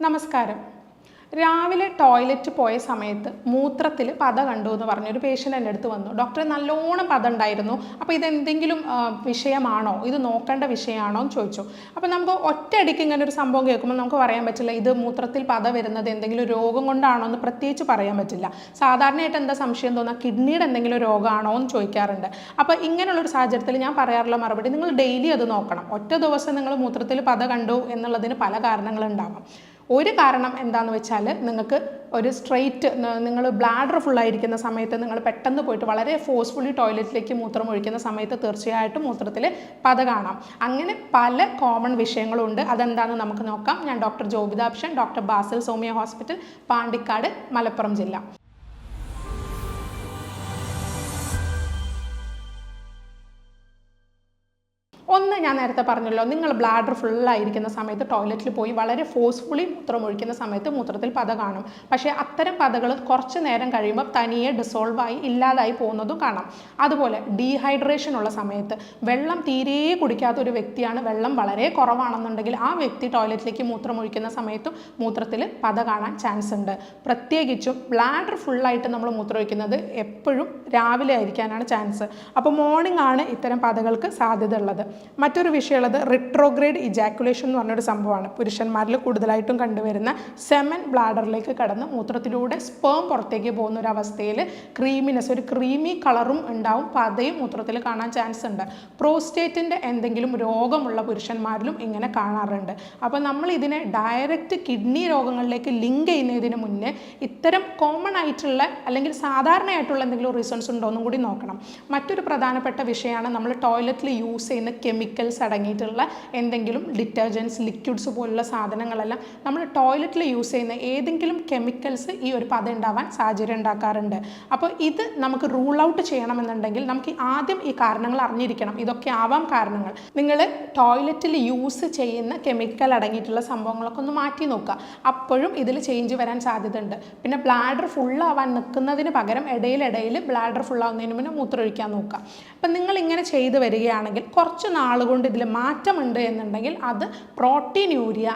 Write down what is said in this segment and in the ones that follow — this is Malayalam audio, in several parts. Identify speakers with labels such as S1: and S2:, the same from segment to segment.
S1: നമസ്കാരം. രാവിലെ ടോയ്ലറ്റ് പോയ സമയത്ത് മൂത്രത്തിൽ പത കണ്ടു എന്ന് പറഞ്ഞൊരു പേഷ്യൻ്റ് എൻ്റെ അടുത്ത് വന്നു. ഡോക്ടറെ നല്ലോണം പത ഉണ്ടായിരുന്നു, അപ്പോൾ ഇതെന്തെങ്കിലും വിഷയമാണോ, ഇത് നോക്കേണ്ട വിഷയമാണോ എന്ന് ചോദിച്ചു. അപ്പോൾ നമുക്ക് ഒറ്റയടിക്ക് ഇങ്ങനെ ഒരു സംഭവം കേൾക്കുമ്പോൾ നമുക്ക് പറയാൻ പറ്റില്ല ഇത് മൂത്രത്തിൽ പത വരുന്നത് എന്തെങ്കിലും രോഗം കൊണ്ടാണോ എന്ന് പ്രത്യേകിച്ച് പറയാൻ പറ്റില്ല. സാധാരണയായിട്ട് എന്താ സംശയം തോന്നുക, കിഡ്നിയുടെ എന്തെങ്കിലും രോഗമാണോ എന്ന് ചോദിക്കാറുണ്ട്. അപ്പോൾ ഇങ്ങനെയുള്ളൊരു സാഹചര്യത്തിൽ ഞാൻ പറയാറുള്ള മറുപടി, നിങ്ങൾ ഡെയിലി അത് നോക്കണം. ഒറ്റ ദിവസം നിങ്ങൾ മൂത്രത്തിൽ പത കണ്ടു എന്നുള്ളതിന് പല കാരണങ്ങളുണ്ടാവാം. ഒരു കാരണം എന്താണെന്ന് വെച്ചാൽ, നിങ്ങൾക്ക് ഒരു സ്ട്രെയിറ്റ് നിങ്ങൾ ബ്ലാഡർ ഫുള്ളായിരിക്കുന്ന സമയത്ത് നിങ്ങൾ പെട്ടെന്ന് പോയിട്ട് വളരെ ഫോഴ്സ്ഫുള്ളി ടോയ്ലറ്റിലേക്ക് മൂത്രം ഒഴിക്കുന്ന സമയത്ത് തീർച്ചയായിട്ടും മൂത്രത്തിൽ പത കാണാം. അങ്ങനെ പല കോമൺ വിഷയങ്ങളുണ്ട്. അതെന്താണെന്ന് നമുക്ക് നോക്കാം. ഞാൻ doctor ജോബിതാപ്ഷൻ, doctor Basil സോമിയ hospital, Pandikkad, Malappuram ജില്ല. ഒന്ന്, ഞാൻ നേരത്തെ പറഞ്ഞല്ലോ, നിങ്ങൾ ബ്ലാഡർ ഫുള്ളായിരിക്കുന്ന സമയത്ത് ടോയ്ലറ്റിൽ പോയി വളരെ ഫോഴ്സ്ഫുള്ളി മൂത്രം ഒഴിക്കുന്ന സമയത്ത് മൂത്രത്തിൽ പത കാണും. പക്ഷേ അത്തരം പതകൾ കുറച്ച് നേരം കഴിയുമ്പോൾ തനിയെ ഡിസോൾവായി ഇല്ലാതായി പോകുന്നതും കാണാം. അതുപോലെ ഡീഹൈഡ്രേഷൻ ഉള്ള സമയത്ത്, വെള്ളം തീരെ കുടിക്കാത്ത ഒരു വ്യക്തിയാണ്, വെള്ളം വളരെ കുറവാണെന്നുണ്ടെങ്കിൽ ആ വ്യക്തി ടോയ്ലറ്റിലേക്ക് മൂത്രം ഒഴിക്കുന്ന സമയത്തും മൂത്രത്തിൽ പത കാണാൻ ചാൻസ് ഉണ്ട്. പ്രത്യേകിച്ചും ബ്ലാഡർ ഫുള്ളായിട്ട് നമ്മൾ മൂത്രം ഒഴിക്കുന്നത് എപ്പോഴും രാവിലെ ആയിരിക്കാനാണ് ചാൻസ്. അപ്പോൾ മോർണിംഗ് ആണ് ഇത്തരം പതകൾക്ക് സാധ്യത ഉള്ളത്. മറ്റൊരു വിഷയമുള്ളത് റിട്രോഗ്രേഡ് ഇജാക്കുലേഷൻ എന്ന് പറഞ്ഞൊരു സംഭവമാണ്. പുരുഷന്മാരിൽ കൂടുതലായിട്ടും കണ്ടുവരുന്ന സെമൻ ബ്ലാഡറിലേക്ക് കടന്ന് മൂത്രത്തിലൂടെ സ്പേം പുറത്തേക്ക് പോകുന്ന ഒരു അവസ്ഥയിൽ ക്രീമിനെസ്, ഒരു ക്രീമി കളറും ഉണ്ടാവും, പതയും മൂത്രത്തിൽ കാണാൻ ചാൻസ് ഉണ്ട്. പ്രോസ്റ്റേറ്റിൻ്റെ എന്തെങ്കിലും രോഗമുള്ള പുരുഷന്മാരിലും ഇങ്ങനെ കാണാറുണ്ട്. അപ്പോൾ നമ്മൾ ഇതിനെ ഡയറക്റ്റ് കിഡ്നി രോഗങ്ങളിലേക്ക് ലിങ്ക് ചെയ്യുന്നതിന് മുന്നേ ഇത്തരം കോമൺ ആയിട്ടുള്ള അല്ലെങ്കിൽ സാധാരണയായിട്ടുള്ള എന്തെങ്കിലും റീസൺസ് ഉണ്ടോ എന്നും കൂടി നോക്കണം. മറ്റൊരു പ്രധാനപ്പെട്ട വിഷയമാണ് നമ്മൾ ടോയ്ലറ്റിൽ യൂസ് ചെയ്യുന്ന കെമിക്കൽസ് അടങ്ങിയിട്ടുള്ള എന്തെങ്കിലും ഡിറ്റർജൻസ്, ലിക്വിഡ്സ് പോലുള്ള സാധനങ്ങളെല്ലാം നമ്മൾ ടോയ്ലറ്റിൽ യൂസ് ചെയ്യുന്ന ഏതെങ്കിലും കെമിക്കൽസ് ഈ ഒരു പത ഉണ്ടാവാൻ സാഹചര്യം ഉണ്ടാക്കാറുണ്ട്. അപ്പോൾ ഇത് നമുക്ക് റൂൾ ഔട്ട് ചെയ്യണമെന്നുണ്ടെങ്കിൽ നമുക്ക് ആദ്യം ഈ കാരണങ്ങൾ അറിഞ്ഞിരിക്കണം. ഇതൊക്കെ ആവാം കാരണങ്ങൾ. നിങ്ങൾ ടോയ്ലറ്റിൽ യൂസ് ചെയ്യുന്ന കെമിക്കൽ അടങ്ങിയിട്ടുള്ള സംഭവങ്ങളൊക്കെ ഒന്ന് മാറ്റി നോക്കുക. അപ്പോഴും ഇതിൽ ചേഞ്ച് വരാൻ സാധ്യത ഉണ്ട്. പിന്നെ ബ്ലാഡർ ഫുള്ളാവാൻ നിൽക്കുന്നതിന് പകരം ഇടയിൽ ബ്ലാഡർ ഫുള്ളാവുന്നതിന് മുന്നേ മൂത്രമൊഴിക്കാൻ നോക്കുക. അപ്പം നിങ്ങൾ ഇങ്ങനെ ചെയ്തു വരികയാണെങ്കിൽ കുറച്ച് നാളുകൊണ്ട് ഇതിൽ മാറ്റമുണ്ട് എന്നുണ്ടെങ്കിൽ അത് പ്രോട്ടീൻ യൂരിയ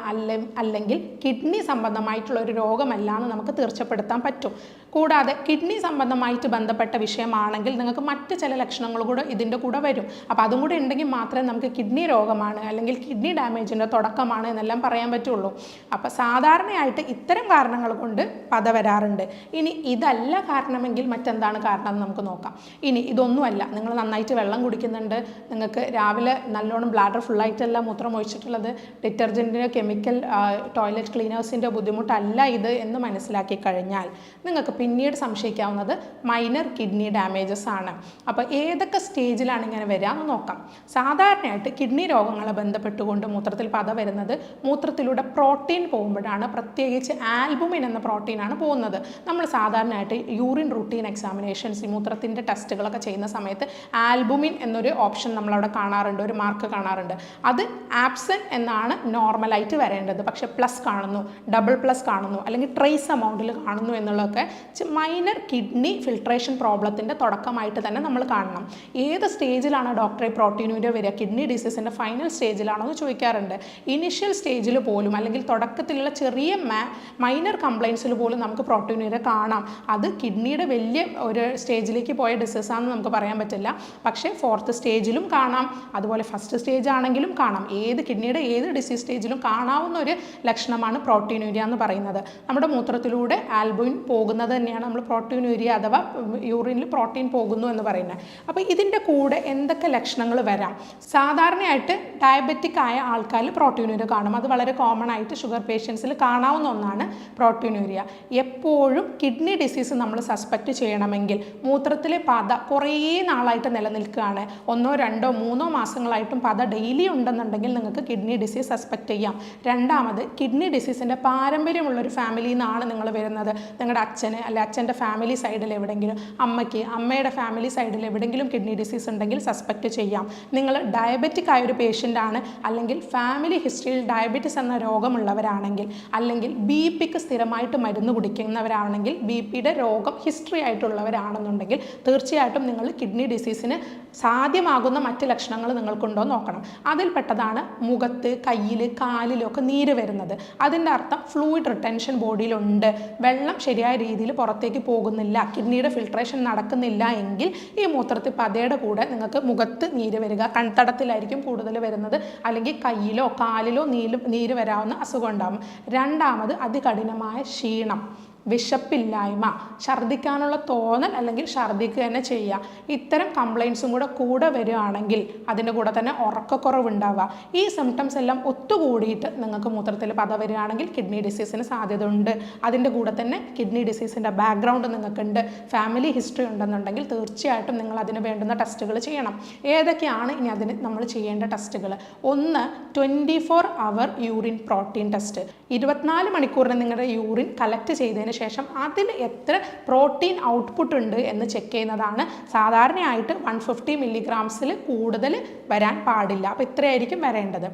S1: അല്ലെങ്കിൽ കിഡ്നി സംബന്ധമായിട്ടുള്ള ഒരു രോഗമല്ല എന്ന് നമുക്ക് തീർച്ചപ്പെടുത്താൻ പറ്റും. കൂടാതെ കിഡ്നി സംബന്ധമായിട്ട് ബന്ധപ്പെട്ട വിഷയമാണെങ്കിൽ നിങ്ങൾക്ക് മറ്റ് ചില ലക്ഷണങ്ങൾ കൂടെ ഇതിൻ്റെ കൂടെ വരും. അപ്പോൾ അതും കൂടെ ഉണ്ടെങ്കിൽ മാത്രമേ നമുക്ക് കിഡ്നി രോഗമാണ് അല്ലെങ്കിൽ കിഡ്നി ഡാമേജിൻ്റെ തുടക്കമാണ് എന്നെല്ലാം പറയാൻ പറ്റുള്ളൂ. അപ്പോൾ സാധാരണയായിട്ട് ഇത്തരം കാരണങ്ങൾ കൊണ്ട് പത വരാറുണ്ട്. ഇനി ഇതല്ല കാരണമെങ്കിൽ മറ്റെന്താണ് കാരണം എന്ന് നമുക്ക് നോക്കാം. ഇനി ഇതൊന്നുമല്ല, നിങ്ങൾ നന്നായിട്ട് വെള്ളം കുടിക്കുന്നുണ്ട്, നിങ്ങൾക്ക് രാവിലെ നല്ലോണം ബ്ലാഡർ ഫുള്ളായിട്ടല്ല മൂത്രം ഒഴിച്ചിട്ടുള്ളത്, ഡിറ്റർജൻറ്റിൻ്റെ കെമിക്കൽ ടോയ്ലറ്റ് ക്ലീനേഴ്സിൻ്റെ ബുദ്ധിമുട്ടല്ല ഇത് എന്ന് മനസ്സിലാക്കി കഴിഞ്ഞാൽ നിങ്ങൾക്ക് പിന്നീട് സംശയിക്കാവുന്നത് മൈനർ കിഡ്നി ഡാമേജസ് ആണ്. അപ്പോൾ ഏതൊക്കെ സ്റ്റേജിലാണ് ഇങ്ങനെ വരിക എന്ന് നോക്കാം. സാധാരണയായിട്ട് കിഡ്നി രോഗങ്ങളെ ബന്ധപ്പെട്ടുകൊണ്ട് മൂത്രത്തിൽ പത വരുന്നത് മൂത്രത്തിലൂടെ പ്രോട്ടീൻ പോകുമ്പോഴാണ്. പ്രത്യേകിച്ച് ആൽബുമിൻ എന്ന പ്രോട്ടീനാണ് പോകുന്നത്. നമ്മൾ സാധാരണയായിട്ട് യൂറിൻ റൂട്ടീൻ എക്സാമിനേഷൻസ്, മൂത്രത്തിൻ്റെ ടെസ്റ്റുകളൊക്കെ ചെയ്യുന്ന സമയത്ത് ആൽബുമിൻ എന്നൊരു ഓപ്ഷൻ നമ്മളവിടെ കാണാറുണ്ട്, ഒരു മാർക്ക് കാണാറുണ്ട്. അത് ആബ്സെൻറ്റ് എന്നാണ് നോർമലായിട്ട് വരേണ്ടത്. പക്ഷേ പ്ലസ് കാണുന്നു, ഡബിൾ പ്ലസ് കാണുന്നു, അല്ലെങ്കിൽ ട്രേസ് എമൗണ്ടിൽ കാണുന്നു എന്നുള്ളതൊക്കെ മൈനർ കിഡ്നി ഫിൽട്രേഷൻ പ്രോബ്ലത്തിൻ്റെ തുടക്കമായിട്ട് തന്നെ നമ്മൾ കാണണം. ഏത് സ്റ്റേജിലാണ് ഡോക്ടറെ പ്രോട്ടീനൂരിയ വരിക, കിഡ്നി ഡിസീസിൻ്റെ ഫൈനൽ സ്റ്റേജിലാണോ എന്ന് ചോദിക്കാറുണ്ട്. ഇനിഷ്യൽ സ്റ്റേജിൽ പോലും അല്ലെങ്കിൽ തുടക്കത്തിലുള്ള ചെറിയ മൈനർ കംപ്ലയിൻസിൽ പോലും നമുക്ക് പ്രോട്ടീനൂരിയ കാണാം. അത് കിഡ്നിയുടെ വലിയ ഒരു സ്റ്റേജിലേക്ക് പോയ ഡിസീസാണെന്ന് നമുക്ക് പറയാൻ പറ്റില്ല. പക്ഷേ ഫോർത്ത് സ്റ്റേജിലും കാണാം, അതുപോലെ ഫസ്റ്റ് സ്റ്റേജ് ആണെങ്കിലും കാണാം. കിഡ്നിയുടെ ഏത് ഡിസീസ് സ്റ്റേജിലും കാണാവുന്ന ഒരു ലക്ഷണമാണ് പ്രോട്ടീനൂരിയ എന്ന് പറയുന്നത്. നമ്മുടെ മൂത്രത്തിലൂടെ ആൽബുമിൻ പോകുന്നത് തന്നെയാണ് നമ്മൾ പ്രോട്ടീനൂരിയ അഥവാ യൂറിനിൽ പ്രോട്ടീൻ പോകുന്നു എന്ന് പറയുന്നത്. അപ്പോൾ ഇതിൻ്റെ കൂടെ എന്തൊക്കെ ലക്ഷണങ്ങൾ വരാം? സാധാരണയായിട്ട് ഡയബറ്റിക് ആയ ആൾക്കാരിൽ പ്രോട്ടീനൂരിയ കാണും. അത് വളരെ കോമൺ ആയിട്ട് ഷുഗർ പേഷ്യൻസിൽ കാണാവുന്ന ഒന്നാണ് പ്രോട്ടീനൂരിയ. എപ്പോഴും കിഡ്നി ഡിസീസ് നമ്മൾ സസ്പെക്റ്റ് ചെയ്യണമെങ്കിൽ മൂത്രത്തിലെ പത കുറേ നാളായിട്ട് നിലനിൽക്കുകയാണ്, 1, 2, 3 മാസങ്ങളായിട്ടും പത ഡെയിലി ഉണ്ടെന്നുണ്ടെങ്കിൽ നിങ്ങൾക്ക് കിഡ്നി ഡിസീസ് സസ്പെക്റ്റ് ചെയ്യാം. രണ്ടാമത്, കിഡ്നി ഡിസീസിൻ്റെ പാരമ്പര്യമുള്ളൊരു ഫാമിലിയിൽ നിന്നാണ് നിങ്ങൾ വരുന്നത്. നിങ്ങളുടെ അച്ഛന് അല്ലെ അച്ഛൻ്റെ ഫാമിലി സൈഡിൽ എവിടെയെങ്കിലും, അമ്മയ്ക്ക് അമ്മയുടെ ഫാമിലി സൈഡിൽ എവിടെയെങ്കിലും കിഡ്നി ഡിസീസ് ഉണ്ടെങ്കിൽ സസ്പെക്റ്റ് ചെയ്യാം. നിങ്ങൾ ഡയബറ്റിക് ആയൊരു പേഷ്യൻ്റ് ആണ്, അല്ലെങ്കിൽ ഫാമിലി ഹിസ്റ്ററിയിൽ ഡയബറ്റിസ് എന്ന രോഗമുള്ളവരാണെങ്കിൽ, അല്ലെങ്കിൽ ബി പിക്ക് സ്ഥിരമായിട്ട് മരുന്ന് കുടിക്കുന്നവരാണെങ്കിൽ, ബി പിയുടെ രോഗം ഹിസ്റ്ററി ആയിട്ടുള്ളവരാണെന്നുണ്ടെങ്കിൽ തീർച്ചയായിട്ടും നിങ്ങൾ കിഡ്നി ഡിസീസിന് സാധ്യമാകുന്ന മറ്റ് ലക്ഷണങ്ങൾ നിങ്ങൾക്കുണ്ടോ നോക്കണം. അതിൽപ്പെട്ടതാണ് മുഖത്ത്, കയ്യിൽ, കാലിലൊക്കെ നീര് വരുന്നത്. അതിൻ്റെ അർത്ഥം ഫ്ലൂയിഡ് റിട്ടൻഷൻ ബോഡിയിലുണ്ട്, വെള്ളം ശരിയായ രീതിയിൽ പുറത്തേക്ക് പോകുന്നില്ല, കിഡ്നിയുടെ ഫിൽട്രേഷൻ നടക്കുന്നില്ല എങ്കിൽ ഈ മൂത്രത്തിൽ പതയുടെ കൂടെ നിങ്ങൾക്ക് മുഖത്ത് നീര് വരിക, കൺതടത്തിലായിരിക്കും കൂടുതൽ വരുന്നത്, അല്ലെങ്കിൽ കയ്യിലോ കാലിലോ നീര് വരാവുന്ന അസുഖം ഉണ്ടാകും. രണ്ടാമത് അതികഠിനമായ ക്ഷീണം, വിശപ്പില്ലായ്മ, ഛർദ്ദിക്കാനുള്ള തോന്നൽ അല്ലെങ്കിൽ ഛർദ്ദിക്കുക തന്നെ ചെയ്യുക. ഇത്തരം കംപ്ലയിൻസും കൂടെ വരികയാണെങ്കിൽ അതിൻ്റെ കൂടെ തന്നെ ഉറക്കക്കുറവുണ്ടാവുക, ഈ സിംറ്റംസ് എല്ലാം ഒത്തുകൂടിയിട്ട് നിങ്ങൾക്ക് മൂത്രത്തിൽ പത വരികയാണെങ്കിൽ കിഡ്നി ഡിസീസിന് സാധ്യത ഉണ്ട്. അതിൻ്റെ കൂടെ തന്നെ കിഡ്നി ഡിസീസിൻ്റെ ബാക്ക്ഗ്രൗണ്ട് നിങ്ങൾക്കുണ്ട്, ഫാമിലി ഹിസ്റ്ററി ഉണ്ടെന്നുണ്ടെങ്കിൽ തീർച്ചയായിട്ടും നിങ്ങൾ അതിന് വേണ്ടുന്ന ടെസ്റ്റുകൾ ചെയ്യണം. ഏതൊക്കെയാണ് ഇനി അതിന് നമ്മൾ ചെയ്യേണ്ട ടെസ്റ്റുകൾ? ഒന്ന് 24 hour യൂറിൻ പ്രോട്ടീൻ ടെസ്റ്റ്. 24 മണിക്കൂറിന് നിങ്ങളുടെ യൂറിൻ കളക്ട് ചെയ്തതിന് ശേഷം അതിൽ എത്ര പ്രോട്ടീൻ ഔട്ട്പുട്ട് ഉണ്ട് എന്ന് ചെക്ക് ചെയ്യുന്നതാണ്. സാധാരണയായിട്ട് 150 മില്ലിഗ്രാംസിൽ കൂടുതൽ വരാൻ പാടില്ല, അപ്പോൾ ഇത്രയായിരിക്കും വരേണ്ടത്.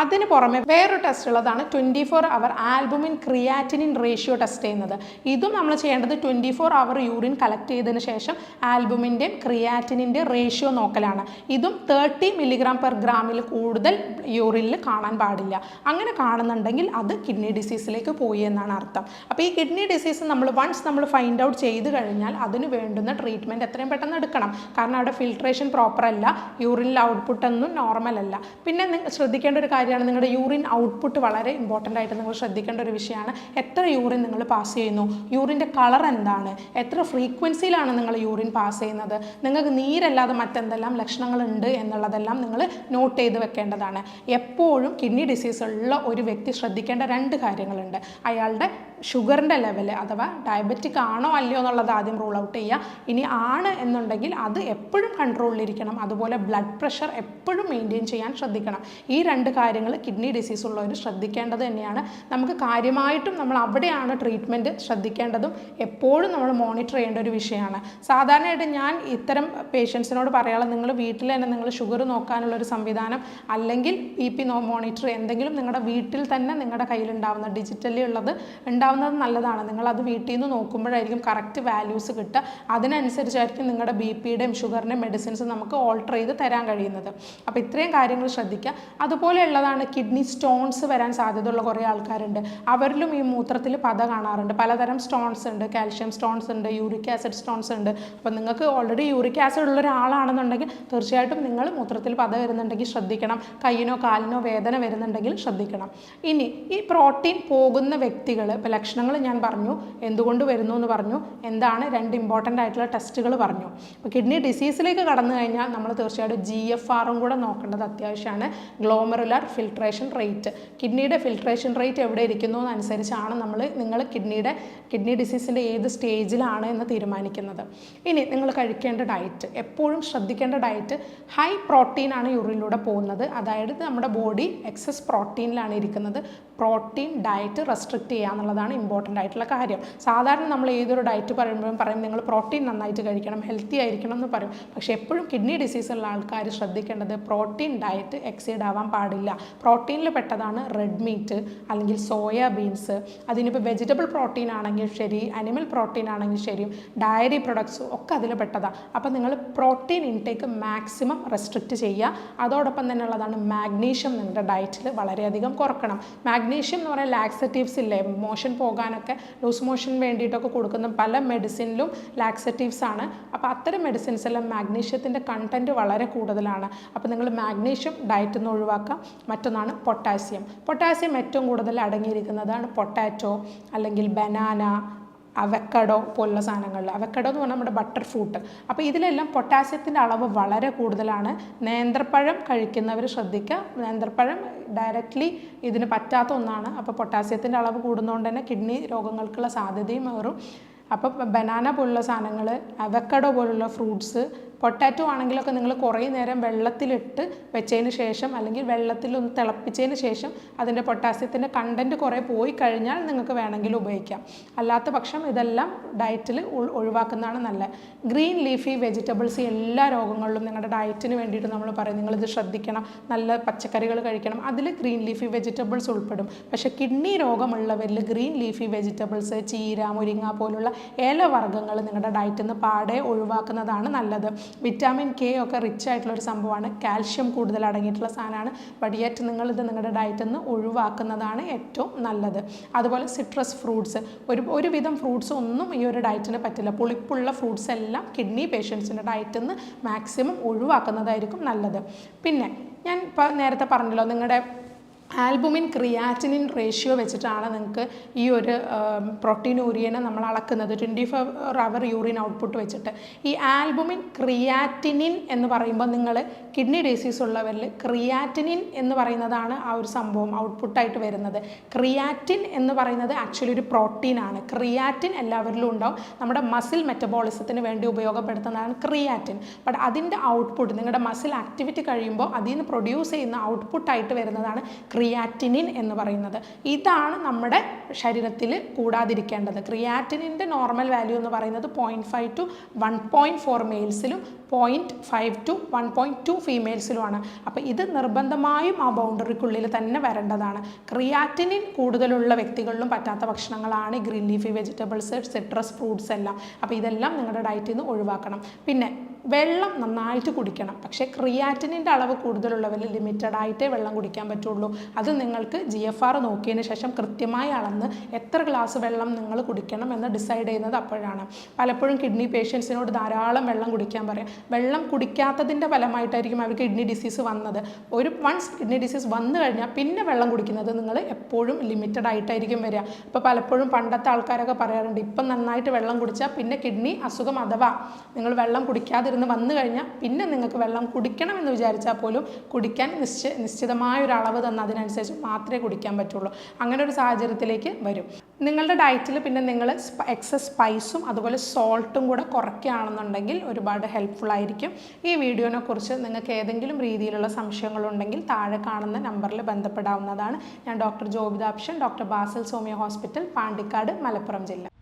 S1: അതിന് പുറമെ വേറൊരു ടെസ്റ്റ് ഉള്ളതാണ് 24 hour albumin creatinine ratio test ചെയ്യുന്നത്. ഇതും നമ്മൾ ചെയ്യേണ്ടത് 24 hour യൂറിൻ കളക്ട് ചെയ്തതിന് ശേഷം ആൽബുമിൻ്റെയും ക്രിയാറ്റിനിൻ്റെ റേഷ്യോ നോക്കലാണ്. ഇതും 30 മില്ലിഗ്രാം പെർ ഗ്രാമിൽ കൂടുതൽ യൂറിനിൽ കാണാൻ പാടില്ല. അങ്ങനെ കാണുന്നുണ്ടെങ്കിൽ അത് കിഡ്നി ഡിസീസിലേക്ക് പോയി എന്നാണ് അർത്ഥം. അപ്പോൾ ഈ കിഡ്നി ഡിസീസ് നമ്മൾ ഫൈൻഡ് ഔട്ട് ചെയ്ത് കഴിഞ്ഞാൽ അതിന് വേണ്ടുന്ന ട്രീറ്റ്മെൻറ്റ് എത്രയും പെട്ടെന്ന് എടുക്കണം. കാരണം അവിടെ ഫിൽട്രേഷൻ പ്രോപ്പർ അല്ല, യൂറിനിൽ ഔട്ട്പുട്ട് ഒന്നും നോർമൽ അല്ല. പിന്നെ ശ്രദ്ധിക്കേണ്ട ഒരു കാര്യമാണ്, നിങ്ങളുടെ യൂറിൻ ഔട്ട്പുട്ട് വളരെ ഇമ്പോർട്ടൻ്റ് ആയിട്ട് നിങ്ങൾ ശ്രദ്ധിക്കേണ്ട ഒരു വിഷയമാണ്. എത്ര യൂറിൻ നിങ്ങൾ പാസ് ചെയ്യുന്നു, യൂറിൻ്റെ കളർ എന്താണ്, എത്ര ഫ്രീക്വൻസിയിലാണ് നിങ്ങൾ യൂറിൻ പാസ് ചെയ്യുന്നത്, നിങ്ങൾക്ക് നീരല്ലാതെ മറ്റെന്തെല്ലാം ലക്ഷണങ്ങളുണ്ട് എന്നുള്ളതെല്ലാം നിങ്ങൾ നോട്ട് ചെയ്ത് വെക്കേണ്ടതാണ്. എപ്പോഴും കിഡ്നി ഡിസീസ് ഉള്ള ഒരു വ്യക്തി ശ്രദ്ധിക്കേണ്ട 2 കാര്യങ്ങളുണ്ട്. അയാളുടെ ഷുഗറിൻ്റെ ലെവൽ അഥവാ ഡയബറ്റിക് ആണോ അല്ലയോ എന്നുള്ളത് ആദ്യം റൂൾ ഔട്ട് ചെയ്യുക. ഇനി ആണ് എന്നുണ്ടെങ്കിൽ അത് എപ്പോഴും കൺട്രോളിലിരിക്കണം. അതുപോലെ ബ്ലഡ് പ്രഷർ എപ്പോഴും മെയിൻറ്റെയിൻ ചെയ്യാൻ ശ്രദ്ധിക്കണം. ഈ 2 കാര്യങ്ങൾ കിഡ്നി ഡിസീസ് ഉള്ളവർ ശ്രദ്ധിക്കേണ്ടത് തന്നെയാണ്. നമുക്ക് കാര്യമായിട്ടും നമ്മൾ അവിടെയാണ് ട്രീറ്റ്മെൻറ്റ് ശ്രദ്ധിക്കേണ്ടതും എപ്പോഴും നമ്മൾ മോണിറ്റർ ചെയ്യേണ്ട ഒരു വിഷയമാണ്. സാധാരണയായിട്ട് ഞാൻ ഇത്തരം പേഷ്യൻസിനോട് പറയാനുള്ളത്, നിങ്ങൾ വീട്ടിൽ തന്നെ നിങ്ങൾ ഷുഗർ നോക്കാനുള്ളൊരു സംവിധാനം അല്ലെങ്കിൽ BP മോണിറ്റർ എന്തെങ്കിലും നിങ്ങളുടെ വീട്ടിൽ തന്നെ നിങ്ങളുടെ കയ്യിലുണ്ടാവുന്ന ഡിജിറ്റലി ഉള്ളത് ഉണ്ടാവുന്നത് നല്ലതാണ്. നിങ്ങളത് വീട്ടിൽ നിന്ന് നോക്കുമ്പോഴായിരിക്കും കറക്റ്റ് വാല്യൂസ് കിട്ടുക. അതിനനുസരിച്ചായിരിക്കും നിങ്ങളുടെ BPയുടെയും ഷുഗറിൻ്റെയും മെഡിസിൻസ് നമുക്ക് ഓൾട്ടർ ചെയ്ത് തരാൻ കഴിയുന്നത്. അപ്പോൾ ഇത്രയും കാര്യങ്ങൾ ശ്രദ്ധിക്കുക. അതുപോലെയുള്ളതാണ് കിഡ്നി സ്റ്റോൺസ് വരാൻ സാധ്യതയുള്ള കുറേ ആൾക്കാരുണ്ട്. അവരിലും ഈ മൂത്രത്തിൽ പത കാണാറുണ്ട്. പലതരം സ്റ്റോൺസ് ഉണ്ട്, കാൽഷ്യം സ്റ്റോൺസ് ഉണ്ട്, യൂറിക് ആസിഡ് സ്റ്റോൺസ് ഉണ്ട്. അപ്പോൾ നിങ്ങൾക്ക് ഓൾറെഡി യൂറിക് ആസിഡ് ഉള്ള ഒരാളാണെന്നുണ്ടെങ്കിൽ തീർച്ചയായിട്ടും നിങ്ങൾ മൂത്രത്തിൽ പത വരുന്നുണ്ടെങ്കിൽ ശ്രദ്ധിക്കണം. കയ്യിനോ കാലിനോ വേദന വരുന്നുണ്ടെങ്കിൽ ശ്രദ്ധിക്കണം. ഇനി ഈ പ്രോട്ടീൻ പോകുന്ന വ്യക്തികൾ, ഇപ്പോൾ ലക്ഷണങ്ങൾ ഞാൻ പറഞ്ഞു, എന്തുകൊണ്ട് വരുന്നു എന്ന് പറഞ്ഞു, എന്താണ് 2 ഇമ്പോർട്ടൻ്റ് ആയിട്ടുള്ള ടെസ്റ്റുകൾ പറഞ്ഞു. അപ്പോൾ കിഡ്നി ഡിസീസിലേക്ക് കടന്നു കഴിഞ്ഞാൽ നമ്മൾ തീർച്ചയായിട്ടും GFRും കൂടെ നോക്കേണ്ടത് അത്യാവശ്യമാണ്. ഗ്ലോമെറുലാർ ഫിൽട്രേഷൻ റേറ്റ്, കിഡ്നിയുടെ ഫിൽട്രേഷൻ റേറ്റ് എവിടെ ഇരിക്കുന്നു എന്നനുസരിച്ചാണ് നിങ്ങൾ കിഡ്നി ഡിസീസിൻ്റെ ഏത് സ്റ്റേജിലാണ് എന്ന് തീരുമാനിക്കുന്നത്. ഇനി നിങ്ങൾ കഴിക്കേണ്ട ഡയറ്റ്, എപ്പോഴും ശ്രദ്ധിക്കേണ്ട ഡയറ്റ്, ഹൈ പ്രോട്ടീനാണ് യൂറിനിലൂടെ പോകുന്നത്. അതായത് നമ്മുടെ ബോഡി എക്സസ് പ്രോട്ടീനിലാണ് ഇരിക്കുന്നത്. പ്രോട്ടീൻ ഡയറ്റ് റെസ്ട്രിക്റ്റ് ചെയ്യുക എന്നുള്ളതാണ് ഇമ്പോർട്ടൻ്റ് ആയിട്ടുള്ള കാര്യം. സാധാരണ നമ്മൾ ഏതൊരു ഡയറ്റ് പറയുമ്പോഴും പറയും നിങ്ങൾ പ്രോട്ടീൻ നന്നായിട്ട് കഴിക്കണം, ഹെൽത്തി ആയിരിക്കണം എന്ന് പറയും. പക്ഷേ എപ്പോഴും കിഡ്നി ഡിസീസ് ഉള്ള ആൾക്കാർ ശ്രദ്ധിക്കേണ്ടത് പ്രോട്ടീൻ ഡയറ്റ് എക്സീഡ് ആവാൻ പാടില്ല. പ്രോട്ടീനിൽ പെട്ടതാണ് റെഡ് മീറ്റ് അല്ലെങ്കിൽ സോയാബീൻസ്. അതിനിപ്പോൾ വെജിറ്റബിൾ പ്രോട്ടീൻ ആണെങ്കിൽ ശരി, അനിമൽ പ്രോട്ടീൻ ആണെങ്കിൽ ശരി, ഡയറി പ്രൊഡക്ട്സ് ഒക്കെ അതിൽ പെട്ടതാണ്. അപ്പോൾ നിങ്ങൾ പ്രോട്ടീൻ ഇൻടേക്ക് മാക്സിമം റെസ്ട്രിക്റ്റ് ചെയ്യുക. അതോടൊപ്പം തന്നെ ഉള്ളതാണ് മാഗ്നീഷ്യം നിങ്ങളുടെ ഡയറ്റിൽ വളരെയധികം കുറക്കണം. മാഗ്നീഷ്യം എന്ന് പറയുന്ന ലാക്സറ്റീവ്സ് ഇല്ലേ, മോഷൻ പോകാനൊക്കെ ലൂസ് മോഷൻ വേണ്ടിയിട്ടൊക്കെ കൊടുക്കുന്ന പല മെഡിസിനിലും ലാക്സറ്റീവ്സ് ആണ്. അപ്പോൾ അത്തരം മെഡിസിൻസ് എല്ലാം മാഗ്നീഷ്യത്തിൻ്റെ കണ്ടൻറ്റ് വളരെ കൂടുതലാണ്. അപ്പോൾ നിങ്ങൾ മാഗ്നീഷ്യം ഡയറ്റിൽ നിന്ന് ഒഴിവാക്കുക. മറ്റൊന്നാണ് പൊട്ടാസ്യം. പൊട്ടാസ്യം ഏറ്റവും കൂടുതൽ അടങ്ങിയിരിക്കുന്നതാണ് പൊട്ടാറ്റോ അല്ലെങ്കിൽ ബനാന, അവക്കഡോ പോലുള്ള സാധനങ്ങളിൽ. അവക്കഡോ എന്ന് പറഞ്ഞാൽ നമ്മുടെ ബട്ടർ ഫ്രൂട്ട്. അപ്പോൾ ഇതിലെല്ലാം പൊട്ടാസ്യത്തിൻ്റെ അളവ് വളരെ കൂടുതലാണ്. നേന്ത്രപ്പഴം കഴിക്കുന്നവർ ശ്രദ്ധിക്കുക, നേന്ത്രപ്പഴം ഡയറക്റ്റ്ലി ഇതിന് പറ്റാത്ത ഒന്നാണ്. അപ്പോൾ പൊട്ടാസ്യത്തിൻ്റെ അളവ് കൂടുന്നതുകൊണ്ട് തന്നെ കിഡ്നി രോഗങ്ങൾക്കുള്ള സാധ്യതയും ഏറും. അപ്പോൾ ബനാന പോലുള്ള സാധനങ്ങൾ, അവക്കഡോ പോലുള്ള ഫ്രൂട്ട്സ്, പൊട്ടാറ്റോ ആണെങ്കിലൊക്കെ നിങ്ങൾ കുറേ നേരം വെള്ളത്തിലിട്ട് വെച്ചതിന് ശേഷം അല്ലെങ്കിൽ വെള്ളത്തിലൊന്ന് തിളപ്പിച്ചതിന് ശേഷം അതിൻ്റെ പൊട്ടാസ്യത്തിൻ്റെ കണ്ടൻറ്റ് കുറേ പോയി കഴിഞ്ഞാൽ നിങ്ങൾക്ക് വേണമെങ്കിൽ ഉപയോഗിക്കാം. അല്ലാത്ത പക്ഷം ഇതെല്ലാം ഡയറ്റിൽ ഒഴിവാക്കുന്നതാണ് നല്ലത്. ഗ്രീൻ ലീഫി വെജിറ്റബിൾസ് എല്ലാ രോഗങ്ങളിലും നിങ്ങളുടെ ഡയറ്റിന് വേണ്ടിയിട്ട് നമ്മൾ പറയും നിങ്ങളിത് ശ്രദ്ധിക്കണം, നല്ല പച്ചക്കറികൾ കഴിക്കണം. അതിൽ ഗ്രീൻ ലീഫി വെജിറ്റബിൾസ് ഉൾപ്പെടും. പക്ഷേ കിഡ്നി രോഗമുള്ളവരിൽ ഗ്രീൻ ലീഫി വെജിറ്റബിൾസ്, ചീര, മുരിങ്ങ പോലുള്ള ഇലവർഗ്ഗങ്ങൾ നിങ്ങളുടെ ഡയറ്റിൽ നിന്ന് പാടെ ഒഴിവാക്കുന്നതാണ് നല്ലത്. വിറ്റാമിൻ കെ ഒക്കെ റിച്ച് ആയിട്ടുള്ളൊരു സംഭവമാണ്, കാൽഷ്യം കൂടുതൽ അടങ്ങിയിട്ടുള്ള സാധനമാണ്. ബട്ട് നിങ്ങളിത് നിങ്ങളുടെ ഡയറ്റിൽ നിന്ന് ഒഴിവാക്കുന്നതാണ് ഏറ്റവും നല്ലത്. അതുപോലെ സിട്രസ് ഫ്രൂട്ട്സ്, ഒരുവിധം ഫ്രൂട്ട്സ് ഒന്നും ഈ ഒരു ഡയറ്റിന് പറ്റില്ല. പുളിപ്പുള്ള ഫ്രൂട്ട്സ് എല്ലാം കിഡ്നി പേഷ്യൻസിൻ്റെ ഡയറ്റിൽ നിന്ന് മാക്സിമം ഒഴിവാക്കുന്നതായിരിക്കും നല്ലത്. പിന്നെ ഞാൻ നേരത്തെ പറഞ്ഞല്ലോ, നിങ്ങളുടെ ആൽബുമിൻ ക്രിയാറ്റിനിൻ റേഷ്യോ വെച്ചിട്ടാണ് നിങ്ങൾക്ക് ഈ ഒരു പ്രോട്ടീനൂരിയനെ നമ്മൾ അളക്കുന്നത്, 24 അവർ യൂറിൻ ഔട്ട്പുട്ട് വെച്ചിട്ട്. ഈ ആൽബുമിൻ ക്രിയാറ്റിനിൻ എന്ന് പറയുമ്പോൾ നിങ്ങൾ കിഡ്നി ഡിസീസ് ഉള്ളവരിൽ ക്രിയാറ്റിനിൻ എന്ന് പറയുന്നതാണ് ആ ഒരു സംഭവം ഔട്ട്പുട്ടായിട്ട് വരുന്നത്. ക്രിയാറ്റിൻ എന്ന് പറയുന്നത് ആക്ച്വലി ഒരു പ്രോട്ടീനാണ്. ക്രിയാറ്റിൻ എല്ലാവരിലും ഉണ്ടാവും. നമ്മുടെ മസിൽ മെറ്റബോളിസത്തിന് വേണ്ടി ഉപയോഗപ്പെടുത്തുന്നതാണ് ക്രിയാറ്റിൻ. ബട്ട് അതിൻ്റെ ഔട്ട്പുട്ട് നിങ്ങളുടെ മസിൽ ആക്ടിവിറ്റി കഴിയുമ്പോൾ അതിൽ നിന്ന് പ്രൊഡ്യൂസ് ചെയ്യുന്ന ഔട്ട്പുട്ടായിട്ട് വരുന്നതാണ് ക്രിയാറ്റിനിൻ എന്ന് പറയുന്നത്. ഇതാണ് നമ്മുടെ ശരീരത്തിൽ കൂടാതിരിക്കേണ്ടത്. ക്രിയാറ്റിനിൻ്റെ നോർമൽ വാല്യൂ എന്ന് പറയുന്നത് 0.5 to 1.4 മെയിൽസിലും 0.5 to 1.2 ഫീമെയിൽസിലുമാണ്. അപ്പോൾ ഇത് നിർബന്ധമായും ആ ബൗണ്ടറിക്കുള്ളിൽ തന്നെ വരേണ്ടതാണ്. ക്രിയാറ്റിനിൻ കൂടുതലുള്ള വ്യക്തികളിലും പറ്റാത്ത ഭക്ഷണങ്ങളാണ് green leafy vegetables, citrus fruits എല്ലാം. അപ്പോൾ ഇതെല്ലാം നിങ്ങളുടെ ഡയറ്റിൽ നിന്ന് ഒഴിവാക്കണം. പിന്നെ വെള്ളം നന്നായിട്ട് കുടിക്കണം. പക്ഷേ ക്രിയാറ്റിനിൻ്റെ അളവ് കൂടുതലുള്ളവരിൽ ലിമിറ്റഡ് ആയിട്ടേ വെള്ളം കുടിക്കാൻ പറ്റുള്ളൂ. അത് നിങ്ങൾക്ക് GFR നോക്കിയതിന് ശേഷം കൃത്യമായി അളന്ന് എത്ര ഗ്ലാസ് വെള്ളം നിങ്ങൾ കുടിക്കണം എന്ന് ഡിസൈഡ് ചെയ്യുന്നത് അപ്പോഴാണ്. പലപ്പോഴും കിഡ്നി പേഷ്യൻസിനോട് ധാരാളം വെള്ളം കുടിക്കാൻ പറയും. വെള്ളം കുടിക്കാത്തതിൻ്റെ ഫലമായിട്ടായിരിക്കും അവർക്ക് കിഡ്നി ഡിസീസ് വന്നത്. വൺസ് കിഡ്നി ഡിസീസ് വന്നു കഴിഞ്ഞാൽ പിന്നെ വെള്ളം കുടിക്കുന്നത് നിങ്ങൾ എപ്പോഴും ലിമിറ്റഡ് ആയിട്ടായിരിക്കും വരിക. അപ്പോൾ പലപ്പോഴും പണ്ടത്തെ ആൾക്കാരൊക്കെ പറയാറുണ്ട്, ഇപ്പം നന്നായിട്ട് വെള്ളം കുടിച്ചാൽ പിന്നെ കിഡ്നി അസുഖം അഥവാ നിങ്ങൾ വെള്ളം കുടിക്കാതിരുന്ന് വന്നു കഴിഞ്ഞാൽ പിന്നെ നിങ്ങൾക്ക് വെള്ളം കുടിക്കണമെന്ന് വിചാരിച്ചാൽ പോലും കുടിക്കാൻ നിശ്ചിതമായൊരു അളവ് തന്നെ അതിനനുസരിച്ച് മാത്രമേ കുടിക്കാൻ പറ്റുള്ളൂ. അങ്ങനെ ഒരു സാഹചര്യത്തിലേക്ക് വരും. നിങ്ങളുടെ ഡയറ്റിൽ പിന്നെ നിങ്ങൾ എക്സസ് സ്പൈസും അതുപോലെ സോൾട്ടും കൂടെ കുറയ്ക്കുകയാണെന്നുണ്ടെങ്കിൽ ഒരുപാട് ഹെൽപ്ഫുൾ ആയിരിക്കും. ഈ വീഡിയോനെ കുറിച്ച് നിങ്ങൾക്ക് ഏതെങ്കിലും രീതിയിലുള്ള സംശയങ്ങളുണ്ടെങ്കിൽ താഴെ കാണുന്ന നമ്പറിൽ ബന്ധപ്പെടാവുന്നതാണ്. ഞാൻ doctor ജോബിതാപ്ഷൻ, doctor Basil സോമിയ hospital, Pandikkad, Malappuram ജില്ല.